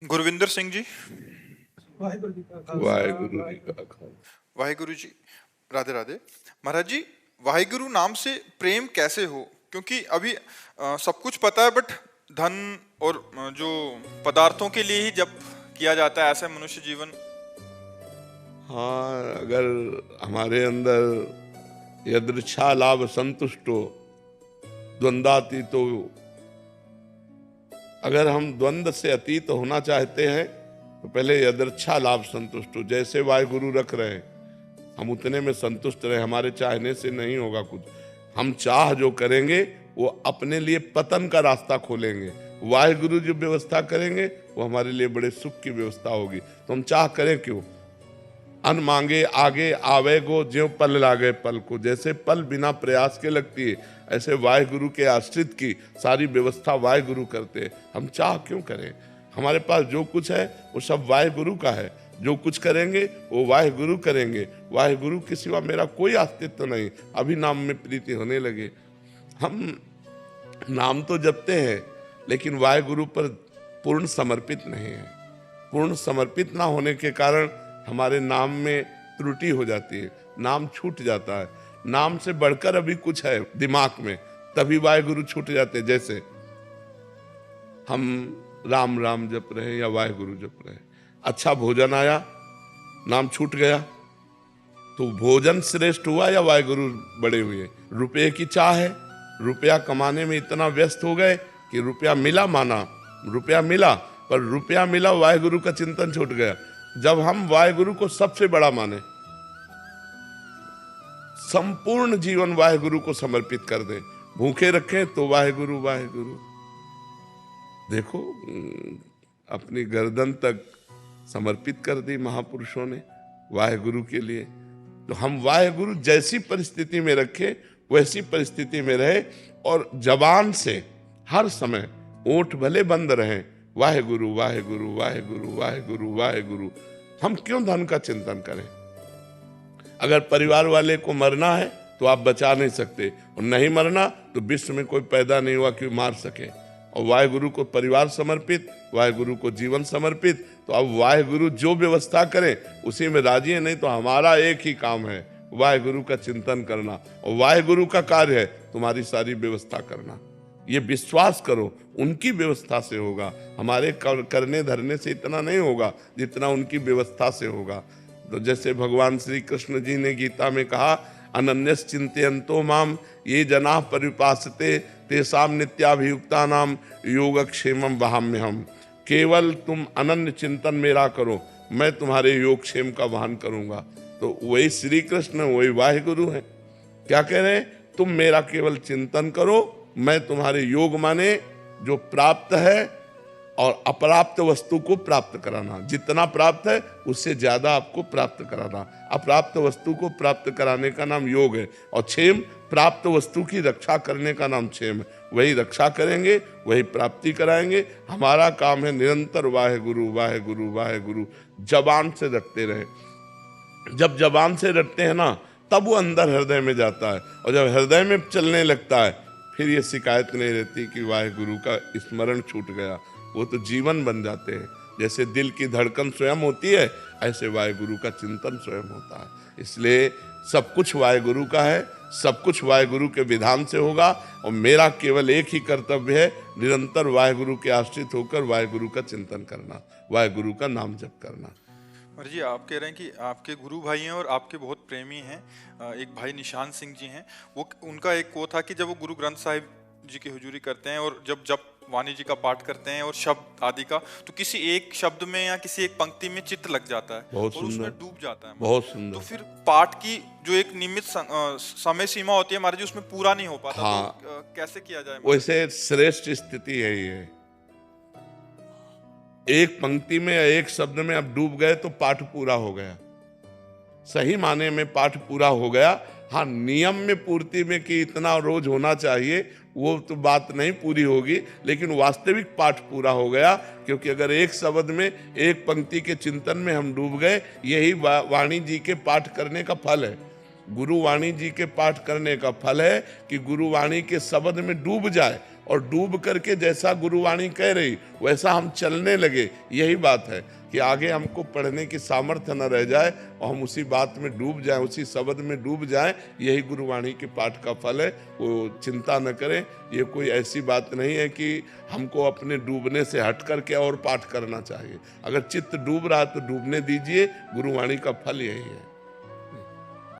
गुरविंदर सिंह जी। वाहिगुरु जी का खालसा वाहिगुरु जी का खालसा। वाहिगुरु जी, राधे राधे। महाराज जी, वाहिगुरु नाम से प्रेम कैसे हो? क्योंकि अभी सब कुछ पता है, बट धन और जो पदार्थों के लिए ही जब किया जाता है, ऐसा मनुष्य जीवन। हाँ, अगर हमारे अंदर यदृच्छा लाभ संतुष्टो द्वंद्वातीतो, अगर हम द्वंद्व से अतीत होना चाहते हैं तो पहले यदृच्छा लाभ संतुष्ट हो। जैसे वाहिगुरु रख रहे हैं हम उतने में संतुष्ट रहे, हमारे चाहने से नहीं होगा कुछ। हम चाह जो करेंगे वो अपने लिए पतन का रास्ता खोलेंगे। वाहिगुरु जो व्यवस्था करेंगे वो हमारे लिए बड़े सुख की व्यवस्था होगी। तो हम चाह करें क्यों? अन मांगे आगे आवे गो, ज्यों पल लागे पल को। जैसे पल बिना प्रयास के लगती है, ऐसे वाहिगुरु के आश्रित की सारी व्यवस्था वाहिगुरु करते हैं। हम चाह क्यों करें? हमारे पास जो कुछ है वो सब वाहिगुरु का है। जो कुछ करेंगे वो वाहिगुरु करेंगे। वाहिगुरु के सिवा मेरा कोई अस्तित्व नहीं। अभी नाम में प्रीति होने लगे। हम नाम तो जपते हैं लेकिन वाहिगुरु पर पूर्ण समर्पित नहीं है। पूर्ण समर्पित ना होने के कारण हमारे नाम में त्रुटि हो जाती है, नाम छूट जाता है। नाम से बढ़कर अभी कुछ है दिमाग में, तभी वाहिगुरु छूट जाते। जैसे हम राम राम जप रहे या वाहिगुरु जप रहे, अच्छा भोजन आया, नाम छूट गया, तो भोजन श्रेष्ठ हुआ या वाहिगुरु बड़े हुए? रुपये की चाह है, रुपया कमाने में इतना व्यस्त हो गए कि रुपया मिला, माना रुपया मिला, पर रुपया मिला, वाहिगुरु का चिंतन छूट गया। जब हम वाहिगुरु को सबसे बड़ा माने, संपूर्ण जीवन वाहिगुरु को समर्पित कर दें, भूखे रखें तो वाहिगुरु वाहिगुरु। देखो, अपनी गर्दन तक समर्पित कर दी महापुरुषों ने वाहिगुरु के लिए। तो हम वाहिगुरु जैसी परिस्थिति में रखें वैसी परिस्थिति में रहे, और जबान से हर समय ओठ भले बंद रहें, वाहिगुरु वाहिगुरु वाहिगुरु वाहिगुरु वाहिगुरु। हम क्यों धन का चिंतन करें? अगर परिवार वाले को मरना है तो आप बचा नहीं सकते, और नहीं मरना तो विश्व में कोई पैदा नहीं हुआ कि मार सके। और वाहिगुरु को परिवार समर्पित, वाहिगुरु को जीवन समर्पित। तो अब वाहिगुरु जो व्यवस्था करें उसी में राजी है। नहीं तो हमारा एक ही काम है, वाहिगुरु का चिंतन करना, और वाहिगुरु का कार्य है तुम्हारी सारी व्यवस्था करना। ये विश्वास करो, उनकी व्यवस्था से होगा। हमारे करने धरने से इतना नहीं होगा जितना उनकी व्यवस्था से होगा। तो जैसे भगवान श्री कृष्ण जी ने गीता में कहा, अनन्यस चिंतयन्तो माम ये जना परिपासते तेषाम नित्याभियुक्ता नाम योगक्षेमम वहाम्यहम्। केवल तुम अनन्य चिंतन मेरा करो, मैं तुम्हारे योगक्षेम का वहन करूंगा। तो वही श्री कृष्ण, वही वाहिगुरु है। क्या कह रहे हैं? तुम मेरा केवल चिंतन करो, मैं तुम्हारे योग माने जो प्राप्त है और अप्राप्त वस्तु को प्राप्त कराना। जितना प्राप्त है उससे ज्यादा आपको प्राप्त कराना। अप्राप्त वस्तु को प्राप्त कराने का नाम योग है, और क्षेम प्राप्त वस्तु की रक्षा करने का नाम क्षेम है। वही रक्षा करेंगे, वही प्राप्ति कराएंगे। हमारा काम है निरंतर वाहिगुरु वाहिगुरु वाहिगुरु जबान से रखते रहे। जब जबान से रखते हैं ना, तब वो अंदर हृदय में जाता है, और जब हृदय में चलने लगता है फिर ये शिकायत नहीं रहती कि वाहिगुरु का स्मरण छूट गया। वो तो जीवन बन जाते हैं। जैसे दिल की धड़कन स्वयं होती है, ऐसे वाहिगुरु का चिंतन स्वयं होता है। इसलिए सब कुछ वाहिगुरु का है, सब कुछ वाहिगुरु के विधान से होगा, और मेरा केवल एक ही कर्तव्य है, निरंतर वाहिगुरु के आश्रित होकर वाहिगुरु का चिंतन करना, वाहिगुरु का नाम जप करना। महाराज जी, आप कह रहे हैं कि आपके गुरु भाई हैं और आपके बहुत प्रेमी हैं। एक भाई निशान सिंह जी हैं, वो उनका एक वो था कि जब वो गुरु ग्रंथ साहिब जी की हुजूरी करते हैं और जब जब वाणी जी का पाठ करते हैं और शब्द आदि का, तो किसी एक शब्द में या किसी एक पंक्ति में चित्त लग जाता है बहुत और उसमें डूब जाता है। बहुत सुंदर। तो फिर पाठ की जो एक नियमित समय सीमा होती है महाराज जी, उसमें पूरा नहीं हो पाता। हाँ, तो कैसे किया जाए? वैसे श्रेष्ठ स्थिति है ये। एक पंक्ति में या एक शब्द में आप डूब गए तो पाठ पूरा हो गया, सही माने में पाठ पूरा हो गया। हाँ, नियम में पूर्ति में कि इतना रोज होना चाहिए, वो तो बात नहीं पूरी होगी, लेकिन वास्तविक पाठ पूरा हो गया। क्योंकि अगर एक शब्द में, एक पंक्ति के चिंतन में हम डूब गए, यही वाणी जी के पाठ करने का फल है। गुरु वाणी जी के पाठ करने का फल है कि गुरु वाणी के शब्द में डूब जाए और डूब करके जैसा गुरुवाणी कह रही वैसा हम चलने लगे। यही बात है कि आगे हमको पढ़ने की सामर्थ्य न रह जाए और हम उसी बात में डूब जाएं, उसी शब्द में डूब जाएं। यही गुरुवाणी के पाठ का फल है। वो चिंता न करें। ये कोई ऐसी बात नहीं है कि हमको अपने डूबने से हट करके और पाठ करना चाहिए। अगर चित्त डूब रहा तो डूबने दीजिए। गुरुवाणी का फल यही है।